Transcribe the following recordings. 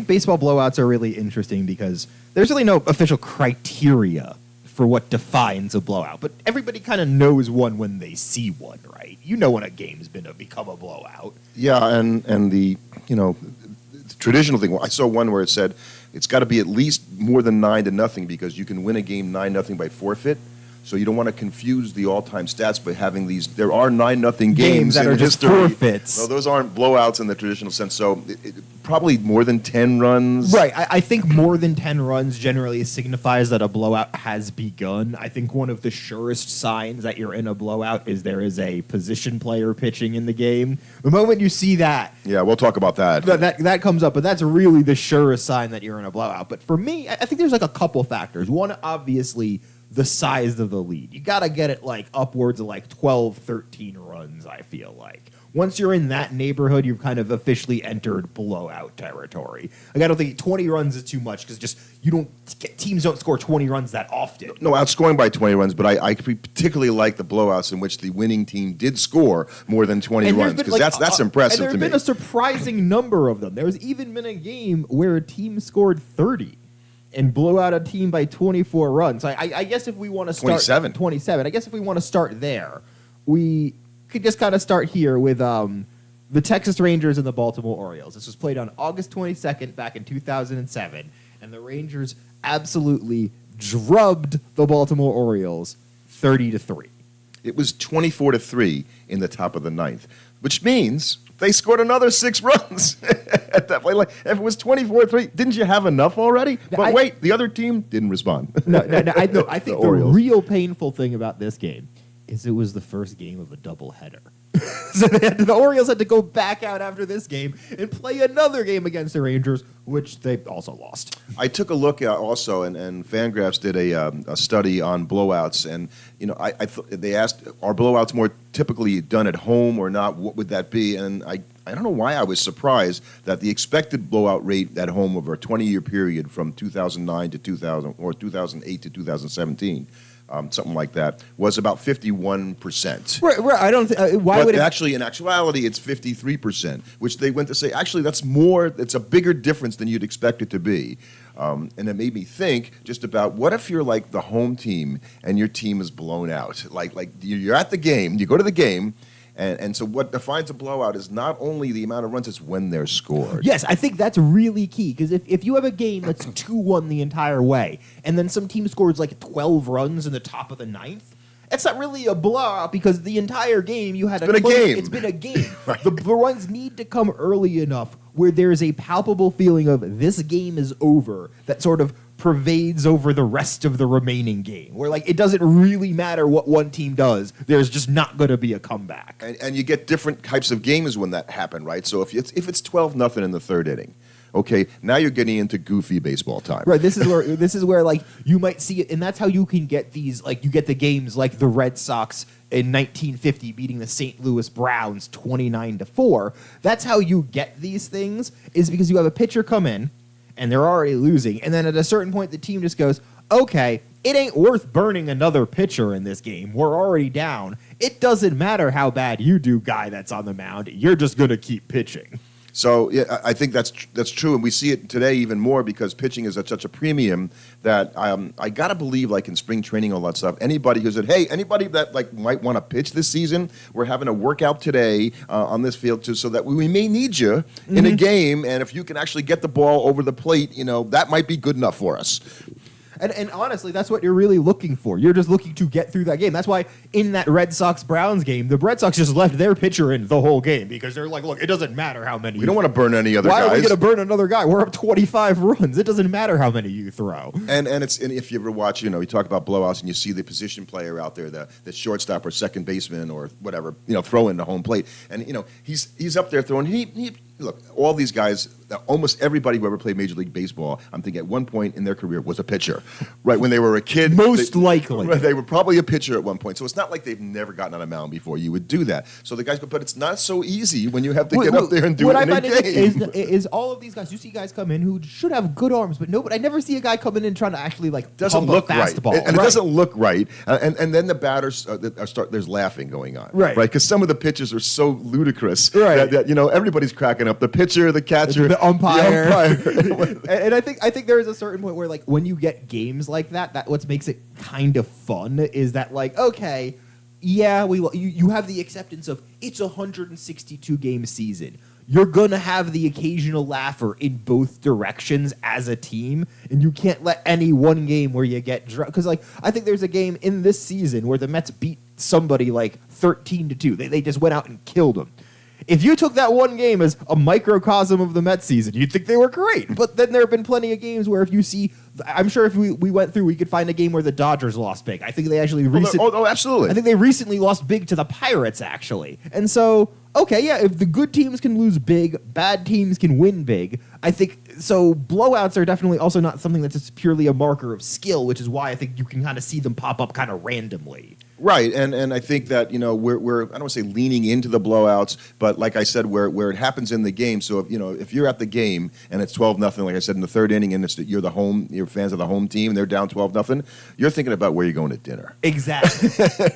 think baseball blowouts are really interesting because there's really no official criteria for what defines a blowout, but everybody kind of knows one when they see one, right? You know when a game's become a blowout. Yeah, and the traditional thing. I saw one where it said it's got to be at least more than 9-0 because you can win a game 9-0 by forfeit. So you don't want to confuse the all-time stats by having these. There are 9-0 games that in are just history. Forfeits. No, those aren't blowouts in the traditional sense. So probably more than 10 runs. Right. I think more than 10 runs generally signifies that a blowout has begun. I think one of the surest signs that you're in a blowout is there is a position player pitching in the game. The moment you see that, Yeah, we'll talk about that. that comes up, but that's really the surest sign that you're in a blowout. But for me, I think there's like a couple factors. One, obviously, the size of the lead. You got to get it like upwards of like 12, 13 runs, I feel like. Once you're in that neighborhood, you've kind of officially entered blowout territory. Like, I don't think 20 runs is too much because just teams don't score 20 runs that often. No, outscoring by 20 runs, but I particularly like the blowouts in which the winning team did score more than 20 runs because that's impressive to me. And there's been a surprising number of them. There's even been a game where a team scored 30 and blow out a team by 24 runs. I guess if we want to start 27. I guess if we want to start there, we could just kind of start here with the Texas Rangers and the Baltimore Orioles. This was played on August 22nd back in 2007, and the Rangers absolutely drubbed the Baltimore Orioles 30-3. It was 24-3 in the top of the ninth, which means they scored another 6 runs at that point. Like, if it was 24-3, didn't you have enough already? But wait, the other team didn't respond. I think the real painful thing about this game is it was the first game of a doubleheader. So the Orioles had to go back out after this game and play another game against the Rangers, which they also lost. I took a look also, and Fangraphs did a study on blowouts, and they asked, are blowouts more typically done at home or not? What would that be? And I don't know why I was surprised that the expected blowout rate at home over a 20-year period from 2009 to 2000 or 2008 to 2017. Something like that, was about 51%. Right. I don't. Why would it? Actually, in actuality, it's 53%, which they went to say, actually, that's more. It's a bigger difference than you'd expect it to be. And it made me think just about what if you're like the home team and your team is blown out? Like you're at the game, you go to the game. And so what defines a blowout is not only the amount of runs, it's when they're scored. Yes, I think that's really key, because if you have a game that's 2-1 the entire way, and then some team scores like 12 runs in the top of the ninth, it's not really a blowout because the entire game you had It's been a game. Right. The runs need to come early enough where there's a palpable feeling of this game is over that sort of pervades over the rest of the remaining game, where like it doesn't really matter what one team does, there's just not going to be a comeback. And you get different types of games when that happen, right? So if it's 12-0 in the third inning, okay, now you're getting into goofy baseball time. Right. This is where like you might see it, and that's how you can get these, like you get the games like the Red Sox in 1950 beating the St. Louis Browns 29-4. That's how you get these things, is because you have a pitcher come in and they're already losing, and then at a certain point the team just goes, okay, it ain't worth burning another pitcher in this game. We're already down. It doesn't matter how bad you do, guy that's on the mound. You're just going to keep pitching. So yeah, I think that's true, and we see it today even more because pitching is at such a premium that I gotta believe, like in spring training, all that stuff. Anybody who said, "Hey, anybody that like might want to pitch this season, we're having a workout today on this field too, so that we may need you in a game, and if you can actually get the ball over the plate, that might be good enough for us." And honestly, that's what you're really looking for. You're just looking to get through that game. That's why in that Red Sox-Browns game, the Red Sox just left their pitcher in the whole game because they're like, look, it doesn't matter how many. We don't want to burn any other guys. Why are we going to burn another guy? We're up 25 runs. It doesn't matter how many you throw. And if you ever watch, you talk about blowouts and you see the position player out there, the shortstop or second baseman or whatever, throwing the home plate, and he's up there throwing. He look, all these guys, almost everybody who ever played Major League Baseball, I'm thinking at one point in their career was a pitcher, right? When they were a kid, most likely they were probably a pitcher at one point. So it's not like they've never gotten on a mound before. You would do that. So the guys, but it's not so easy when you have to get up there and do it in a game. Is all of these guys? You see guys come in who should have good arms, but I never see a guy coming in trying to actually doesn't look right, and it doesn't look right. And then the batters there's laughing going on, right? Because some of the pitches are so ludicrous that everybody's cracking up: the pitcher, the catcher, the umpire. The umpire. And I think there is a certain point where, like, when you get games like that what makes it kind of fun is that, like, okay, yeah, you have the acceptance of it's a 162 game season. You're going to have the occasional laugher in both directions as a team, and you can't let any one game where you get drunk. Because, like, I think there's a game in this season where the Mets beat somebody, like, 13-2. They just went out and killed them. If you took that one game as a microcosm of the Mets season, you'd think they were great. But then there have been plenty of games where if you see, I'm sure if we went through, we could find a game where the Dodgers lost big. I think they actually absolutely. I think they recently lost big to the Pirates, actually. And so, okay, yeah, if the good teams can lose big, bad teams can win big. I think so. Blowouts are definitely also not something that's just purely a marker of skill, which is why I think you can kind of see them pop up kind of randomly. Right, and I think that, you know, we're I don't want to say leaning into the blowouts, but like I said, where it happens in the game. So if you're at the game and it's 12-0, like I said in the third inning, and you're fans of the home team, and they're down 12-0, you're thinking about where you're going to dinner. Exactly.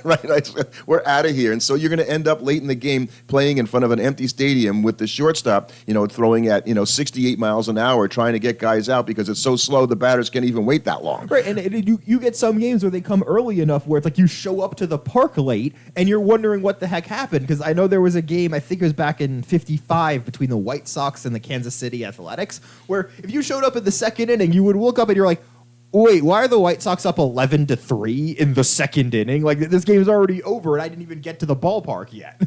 Right, we're out of here, and so you're going to end up late in the game playing in front of an empty stadium with the shortstop, throwing at 68 miles an hour, trying to get guys out because it's so slow the batters can't even wait that long. Right, and you get some games where they come early enough where it's like you show up to the park late and you're wondering what the heck happened, because I know there was a game, I think it was back in 55, between the White Sox and the Kansas City Athletics, where if you showed up in the second inning, you would look up and you're like, wait, why are the White Sox up 11-3 in the second inning? Like, this game's already over and I didn't even get to the ballpark yet.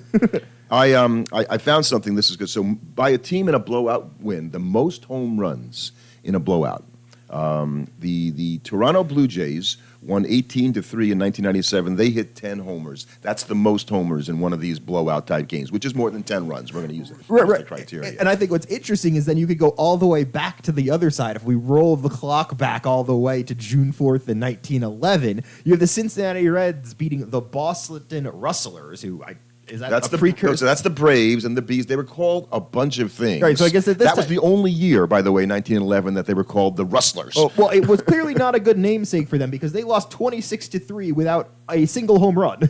I found something. This is good. So by a team in a blowout win, the most home runs in a blowout, the Toronto Blue Jays won 18-3 in 1997. They hit 10 homers. That's the most homers in one of these blowout type games, which is more than 10 runs. We're going to use it. Right. The criteria. And I think what's interesting is then you could go all the way back to the other side. If we roll the clock back all the way to June 4th in 1911, you have the Cincinnati Reds beating the Boston Rustlers, who that's the precursor. So that's the Braves and the Bees. They were called a bunch of things. Right, so I guess that was the only year, by the way, 1911, that they were called the Rustlers. Oh, well, it was clearly not a good namesake for them because they lost 26-3 without a single home run.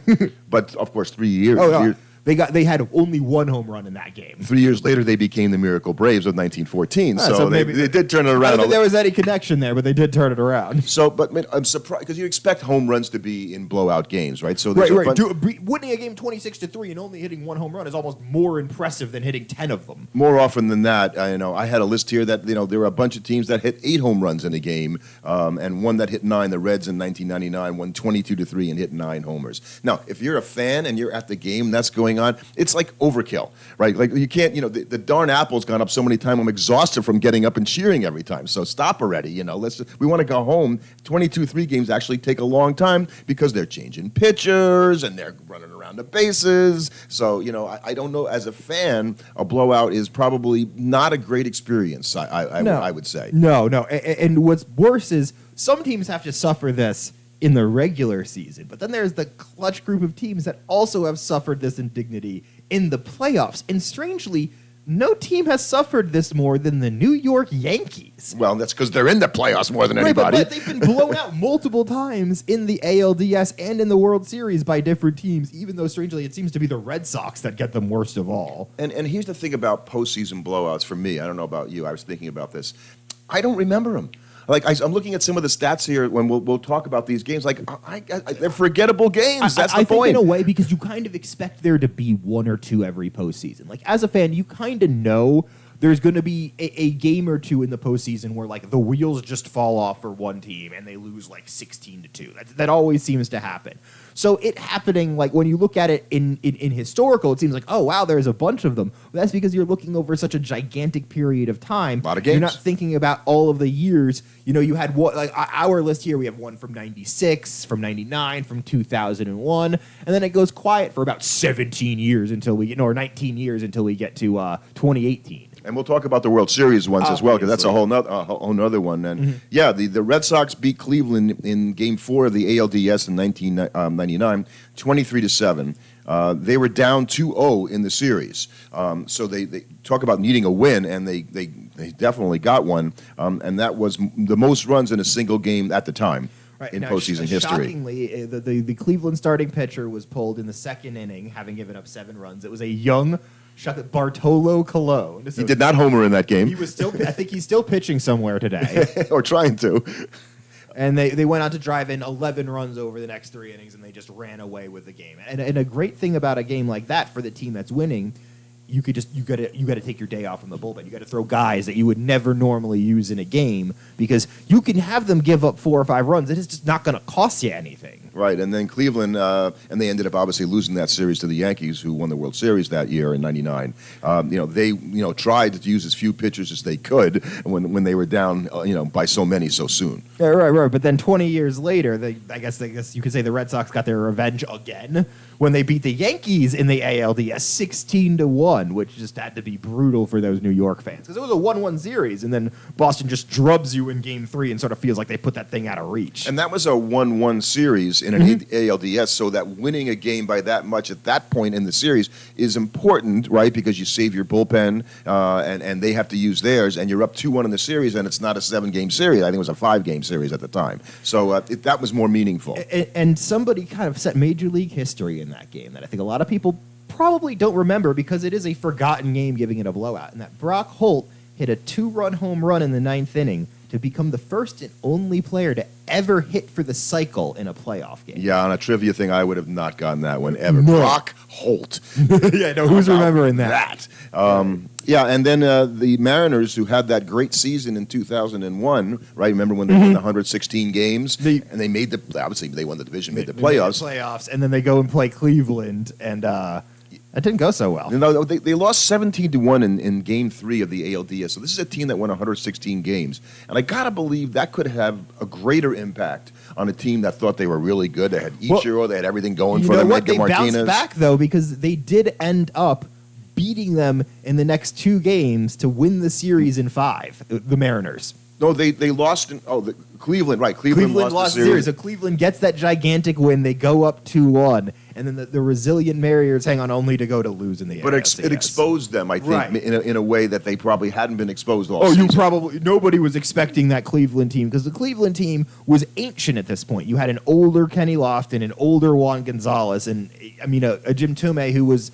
But of course, 3 years. Oh, no. They had only one home run in that game. 3 years later, they became the Miracle Braves of 1914. So they did turn it around. I don't think there was any connection there, but they did turn it around. So, but I'm surprised because you expect home runs to be in blowout games, right? So right. Winning a game 26-3 and only hitting one home run is almost more impressive than hitting 10 of them. More often than that, I had a list here that there were a bunch of teams that hit 8 home runs in a game, and one that hit 9. The Reds in 1999 won 22-3 and hit 9 homers. Now, if you're a fan and you're at the game, that's going on. It's like overkill, right? Like you can't, the darn apple's gone up so many times. I'm exhausted from getting up and cheering every time. So stop already. We want to go home. 22-3 games actually take a long time because they're changing pitchers and they're running around the bases. So I don't know. As a fan, a blowout is probably not a great experience. I would say no. And what's worse is some teams have to suffer this in the regular season. But then there's the clutch group of teams that also have suffered this indignity in the playoffs. And strangely, no team has suffered this more than the New York Yankees. Well, that's because they're in the playoffs more than anybody. But they've been blown out multiple times in the ALDS and in the World Series by different teams, even though, strangely, it seems to be the Red Sox that get them worst of all. And here's the thing about postseason blowouts for me. I don't know about you. I was thinking about this. I don't remember them. Like I'm looking at some of the stats here when we'll talk about these games. Like they're forgettable games. That's the point. I think in a way because you kind of expect there to be one or two every postseason. Like as a fan, you kind of know there's going to be a game or two in the postseason where like the wheels just fall off for one team and they lose like 16-2. That always seems to happen. So it happening, like when you look at it in historical, it seems like, oh, wow, there's a bunch of them. But that's because you're looking over such a gigantic period of time. A lot of games. You're not thinking about all of the years. You had what, like our list here, we have one from 96, from 99, from 2001. And then it goes quiet for about 17 years until we get, or 19 years until we get to 2018. And we'll talk about the World Series ones as well, because that's a whole nother one. And yeah, the Red Sox beat Cleveland in Game 4 of the ALDS in 1999, 23-7. They were down 2-0 in the series. So they talk about needing a win, and they definitely got one. And that was the most runs in a single game at the time. Right, in postseason history. Shockingly, the Cleveland starting pitcher was pulled in the second inning, having given up 7 runs. It was a young Bartolo Colon. He did not homer in that game. He was still. I think he's still pitching somewhere today. Or trying to. And they went on to drive in 11 runs over the next 3 innings, and they just ran away with the game. And a great thing about a game like that for the team that's winning, you got to take your day off from the bullpen. You got to throw guys that you would never normally use in a game because you can have them give up 4 or 5 runs. It is just not going to cost you anything. Right, and then Cleveland, and they ended up obviously losing that series to the Yankees, who won the World Series that year in '99. They tried to use as few pitchers as they could when they were down, by so many so soon. Yeah, right. But then 20 years later, I guess you could say the Red Sox got their revenge again when they beat the Yankees in the ALDS 16-1, which just had to be brutal for those New York fans because it was a 1-1 series, and then Boston just drubs you in Game 3 and sort of feels like they put that thing out of reach. And that was a 1-1 series in an ALDS, so that winning a game by that much at that point in the series is important, right? Because you save your bullpen, and they have to use theirs, and you're up 2-1 in the series, and it's not a 7-game series. I think it was a 5-game series at the time. So that was more meaningful. And somebody kind of set Major League history in that game that I think a lot of people probably don't remember because it is a forgotten game, giving it a blowout. And that Brock Holt hit a 2-run home run in the 9th inning to become the first and only player to ever hit for the cycle in a playoff game. Yeah, on a trivia thing, I would have not gotten that one ever. No. Brock Holt. Yeah, no, who's remembering that? And then the Mariners, who had that great season in 2001, right? Remember when they won the 116 games? And they made obviously they won the division, made the playoffs. And then they go and play Cleveland, and it didn't go so well. No, they lost 17-1 in Game 3 of the ALDS. So this is a team that won 116 games. And I got to believe that could have a greater impact on a team that thought they were really good. They had Ichiro, they had everything going for them. They bounced back, though, because they did end up beating them in the next 2 games to win the series in 5, the Mariners. No, they lost in Cleveland, right. Cleveland lost the series. So Cleveland gets that gigantic win. They go up 2-1. And then the resilient Mariners hang on only to go to lose in the But ALCS. it exposed them, I think, Right. in a way that they probably hadn't been exposed all season. Nobody was expecting that Cleveland team because the Cleveland team was ancient at this point. You had an older Kenny Lofton, an older Juan Gonzalez, and a Jim Tomei who was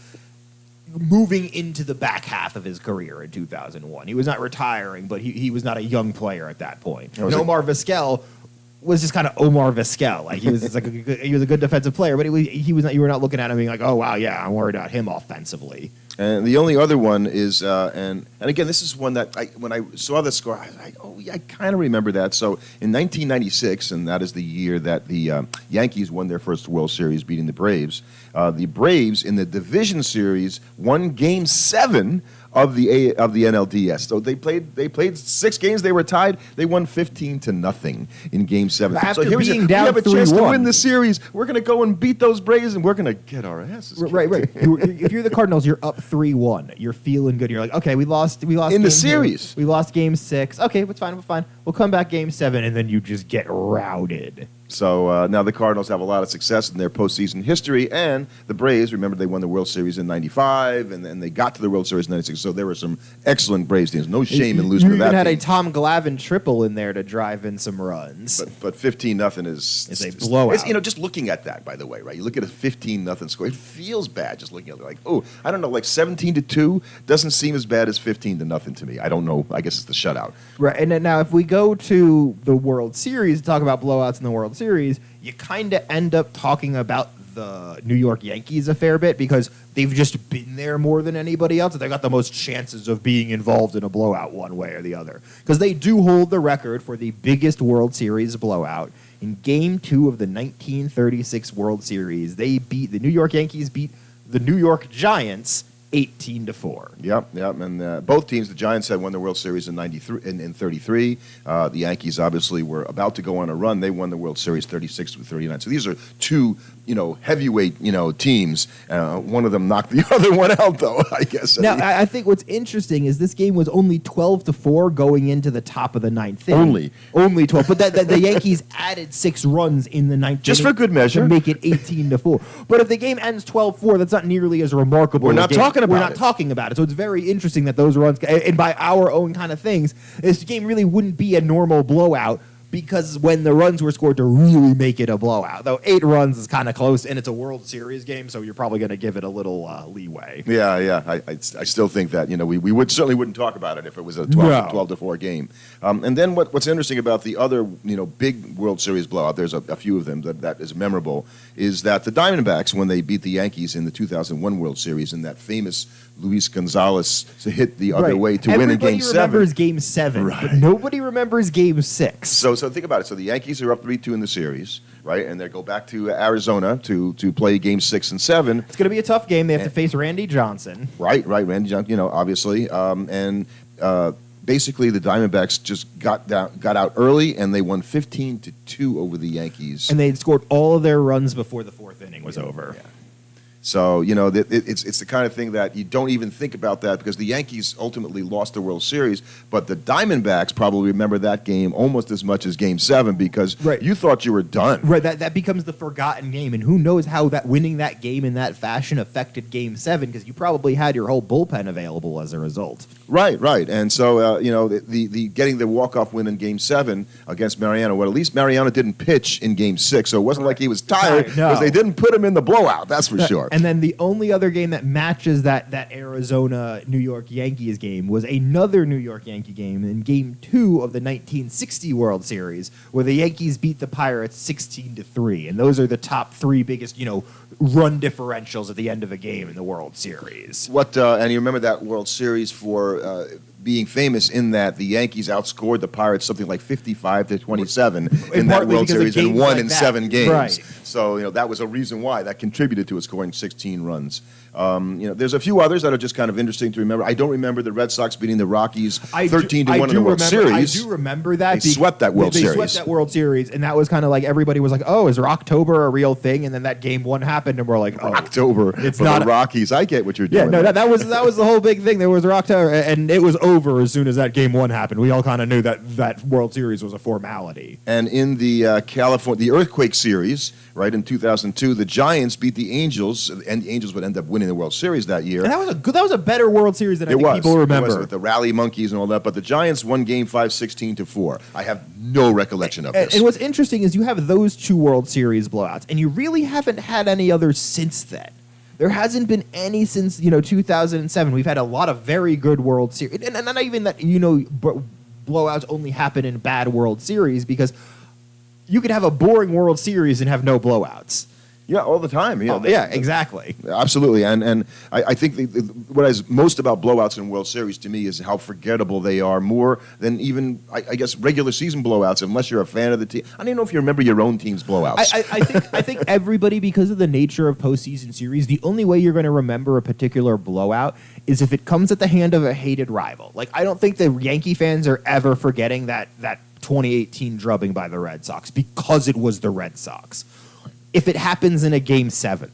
moving into the back half of his career in 2001. He was not retiring, but he was not a young player at that point. And Omar Vizquel was just kind of Omar Vizquel. Like he was just he was a good defensive player, but he was not. You were not looking at him being like, oh wow, yeah, I'm worried about him offensively. And the only other one is, and again, this is one that when I saw the score, I was like, oh yeah, I kind of remember that. So in 1996, and that is the year that the Yankees won their first World Series, beating the Braves. The Braves in the division series won Game 7 of the NLDS. So they played 6 games. They were tied. They won 15-0 in Game 7. After so here being we down have a chance to 3-1. win the series. We're going to go and beat those Braves, and we're going to get our asses kicked. Right. If you're the Cardinals, you're up 3-1. You're feeling good. You're like, okay, we lost in the series. We lost Game 6. Okay, it's fine. We're fine. We'll come back Game 7, and then you just get routed. So now the Cardinals have a lot of success in their postseason history, and the Braves, remember, they won the World Series in '95, and then they got to the World Series in '96. So there were some excellent Braves teams. No shame in losing to that. You even had team. a Tom Glavine triple in there to drive in some runs. But 15-0 is a blowout. It's, just looking at that, by the way, right? You look at a 15-0 score, it feels bad just looking at it. Like, oh, I don't know, like 17-2 doesn't seem as bad as 15-0 to me. I don't know. I guess it's the shutout. Right, and then now if we go to the World Series, talk about blowouts in the World Series, you kind of end up talking about the New York Yankees a fair bit because they've just been there more than anybody else. They got the most chances of being involved in a blowout one way or the other because they do hold the record for the biggest World Series blowout. In Game 2 of the 1936 World Series, the New York Yankees beat the New York Giants 18-4. Yep. And both teams, the Giants had won the World Series in '93, in '33. The Yankees obviously were about to go on a run. They won the World Series 36-39. So these are two, heavyweight, teams. One of them knocked the other one out, though, I guess. Now, I think what's interesting is this game was only 12-4 going into the top of the 9th inning. Only 12. But the Yankees added 6 runs in the 9th inning. Just for good measure. To make it 18-4. But if the game ends 12-4, that's not nearly as remarkable. We're not talking about it. So it's very interesting that those runs, and by our own kind of things, this game really wouldn't be a normal blowout because when the runs were scored to really make it a blowout. Though 8 runs is kind of close, and it's a World Series game, so you're probably going to give it a little leeway. Yeah. I still think that we certainly wouldn't talk about it if it was a 12-4 game. And then what's interesting about the other big World Series blowout, there's a few of them that is memorable, is that the Diamondbacks, when they beat the Yankees in the 2001 World Series in that famous Luis Gonzalez hit the other way to win in Game 7. Everybody remembers Game 7, but nobody remembers Game 6. So think about it. So the Yankees are up 3-2 in the series, right? And they go back to Arizona to play Game 6 and 7. It's going to be a tough game. They have to face Randy Johnson. Right. Randy Johnson, obviously. Basically, the Diamondbacks just got out early, and they won 15-2 over the Yankees. And they had scored all of their runs before the 4th inning was over. Yeah. So, it's the kind of thing that you don't even think about that because the Yankees ultimately lost the World Series, but the Diamondbacks probably remember that game almost as much as Game 7 because you thought you were done. Right, that becomes the forgotten game, and who knows how that winning that game in that fashion affected Game 7 because you probably had your whole bullpen available as a result. Right. And so, the getting the walk-off win in Game 7 against Mariano, well, at least Mariano didn't pitch in Game 6, so it wasn't like he was tired because they didn't put him in the blowout, that's for sure. And then the only other game that matches that Arizona-New York Yankees game was another New York Yankee game in Game 2 of the 1960 World Series, where the Yankees beat the Pirates 16-3. And those are the top 3 biggest, run differentials at the end of a game in the World Series. And you remember that World Series for being famous in that the Yankees outscored the Pirates something like 55-27 in that World Series and won in 7 games. Right. So that was a reason why that contributed to it scoring 16 runs. There's a few others that are just kind of interesting to remember. I don't remember the Red Sox beating the Rockies 13-1 in the World Series. I do remember that. They swept that World Series. They swept that World Series, and that was kind of like everybody was like, "Oh, is October a real thing?" And then that Game 1 happened, and we're like, "Oh, October." It's for not the Rockies. I get what you're doing. Yeah, no, that was the whole big thing. There was October, and it was over as soon as that Game 1 happened. We all kind of knew that World Series was a formality. And in the the Earthquake Series, right in 2002, the Giants beat the Angels, and the Angels would end up winning the World Series that year. And that was a better World Series than I think people remember. It was with the Rally Monkeys and all that. But the Giants won Game 5 16-4. I have no recollection of this. And what's interesting is you have those 2 World Series blowouts, and you really haven't had any others since then. There hasn't been any since 2007. We've had a lot of very good World Series, and not even that blowouts only happen in bad World Series because you could have a boring World Series and have no blowouts. Yeah, all the time. Yeah, exactly. Absolutely. And I think what is most about blowouts in World Series to me is how forgettable they are, more than even, I guess, regular season blowouts, unless you're a fan of the team. I don't even know if you remember your own team's blowouts. I think everybody, because of the nature of postseason series, the only way you're going to remember a particular blowout is if it comes at the hand of a hated rival. Like, I don't think the Yankee fans are ever forgetting that 2018 drubbing by the Red Sox because it was the Red Sox. If it happens in a Game 7,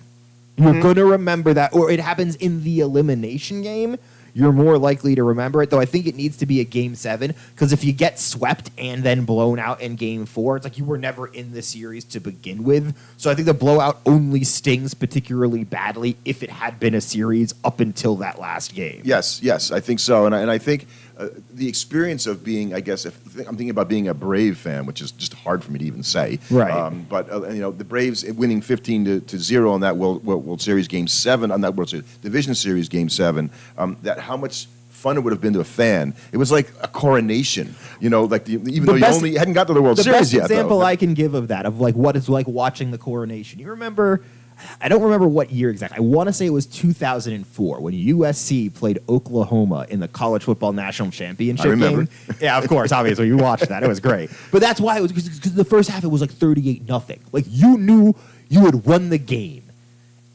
you're going to remember that. Or it happens in the elimination game, you're more likely to remember it. Though I think it needs to be a Game 7, because if you get swept and then blown out in Game 4, it's like you were never in the series to begin with. So I think the blowout only stings particularly badly if it had been a series up until that last game. Yes, I think so. And I think the experience of being, I guess, I'm thinking about being a Brave fan, which is just hard for me to even say. Right. But the Braves winning 15-0 on that World Series Game 7, on that World Series Division Series Game 7, that how much fun it would have been to a fan. It was like a coronation, even though you only hadn't got to the World Series yet. The best example I can give of that, of like what it's like watching the coronation. You remember, I don't remember what year exactly. I want to say it was 2004 when USC played Oklahoma in the College Football National Championship game. Yeah, of course, obviously you watched that. It was great. But that's why it was, because the first half it was like 38-0. Like you knew you had won the game.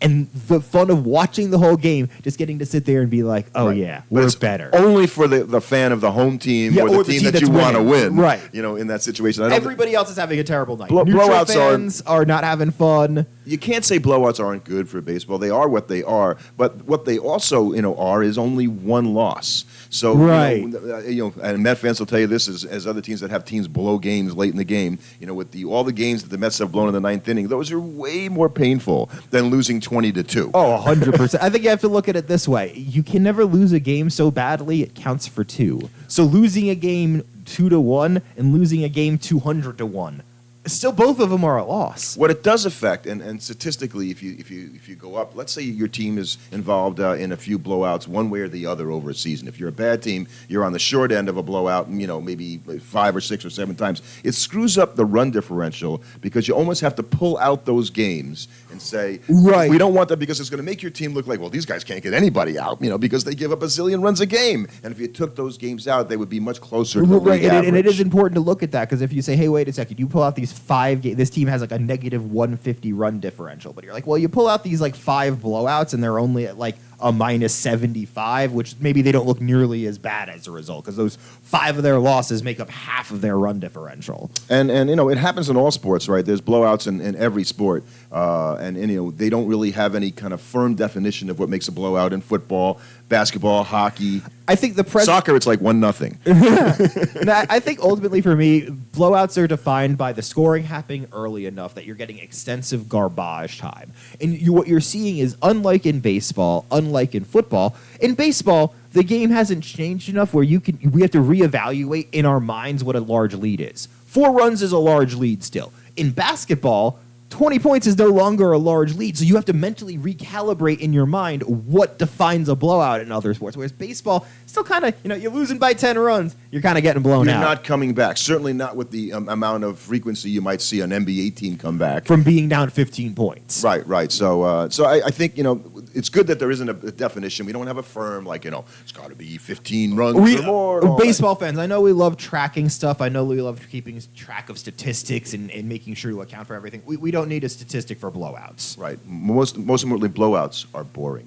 And the fun of watching the whole game, just getting to sit there and be like, oh, yeah, we're better. Only for the fan of the home team or the team that you want to win. Right. In that situation. Everybody else is having a terrible night. Blowouts fans are not having fun. You can't say blowouts aren't good for baseball. They are what they are. But what they also, are is only one loss. So, right. And Met fans will tell you this as other teams that have teams blow games late in the game. With all the games that the Mets have blown in the ninth inning, those are way more painful than losing 20-2. Oh, 100%. I think you have to look at it this way. You can never lose a game so badly it counts for 2. So losing a game 2-1 and losing a game 200-1. Still, both of them are a loss. What it does affect, and statistically, if you go up, let's say your team is involved in a few blowouts, one way or the other over a season. If you're a bad team, you're on the short end of a blowout, maybe 5 or 6 or 7 times. It screws up the run differential because you almost have to pull out those games and say, right, we don't want that because it's going to make your team look like, well, these guys can't get anybody out, because they give up a zillion runs a game. And if you took those games out, they would be much closer to the league average. And it is important to look at that because if you say, hey, wait a second, you pull out these 5 games, this team has like a negative 150 run differential, but you're like, well, you pull out these like 5 blowouts and they're only at like a minus 75, which maybe they don't look nearly as bad as a result because those 5 of their losses make up half of their run differential. And it happens in all sports, right? There's blowouts in every sport, and they don't really have any kind of firm definition of what makes a blowout in football, basketball, hockey. I think soccer, it's like 1-0. I think ultimately for me, blowouts are defined by the scoring happening early enough that you're getting extensive garbage time. And what you're seeing is, unlike in baseball, unlike in football, in baseball, the game hasn't changed enough where we have to reevaluate in our minds what a large lead is. 4 runs is a large lead still. In basketball, 20 points is no longer a large lead, so you have to mentally recalibrate in your mind what defines a blowout in other sports. Whereas baseball, still kind of, you're losing by 10 runs, you're kind of getting blown out. You're not coming back. Certainly not with the amount of frequency you might see an NBA team come back. From being down 15 points. Right. So I think, it's good that there isn't a definition. We don't have a firm, like, it's got to be 15 runs or more. Baseball fans, I know we love tracking stuff. I know we love keeping track of statistics and making sure to account for everything. We don't need a statistic for blowouts. Right. Most importantly, blowouts are boring.